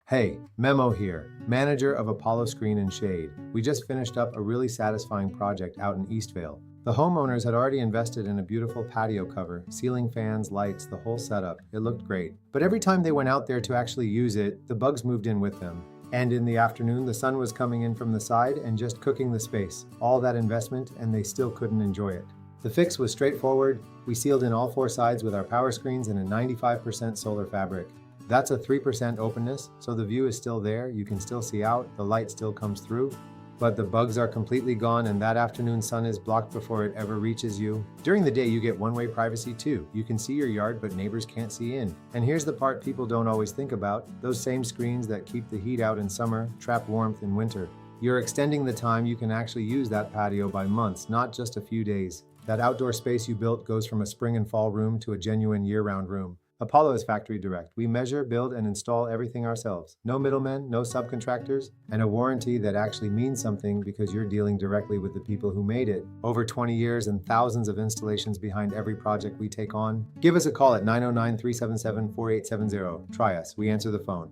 Hey, Memo here, manager of PowerScreen and Shade. We just finished up a really satisfying project out in Eastvale. The homeowners had already invested in a beautiful patio cover, ceiling fans, lights, the whole setup. It looked great. But every time they went out there to actually use it, the bugs moved in with them. And in the afternoon, the sun was coming in from the side and just cooking the space. All that investment, and they still couldn't enjoy it. The fix was straightforward. We sealed in all four sides with our PowerScreens and a 95% solar fabric. That's a 3% openness, so the view is still there, you can still see out, the light still comes through, but the bugs are completely gone and that afternoon sun is blocked before it ever reaches you. During the day, you get one-way privacy too. You can see your yard, but neighbors can't see in. And here's the part people don't always think about. Those same screens that keep the heat out in summer, trap warmth in winter. You're extending the time you can actually use that patio by months, not just a few days. That outdoor space you built goes from a spring and fall room to a genuine year-round room. Apollo is factory direct. We measure, build, and install everything ourselves. No middlemen, no subcontractors, and a warranty that actually means something because you're dealing directly with the people who made it. Over 20 years and thousands of installations behind every project we take on. Give us a call at 909-377-4870. Try us. We answer the phone.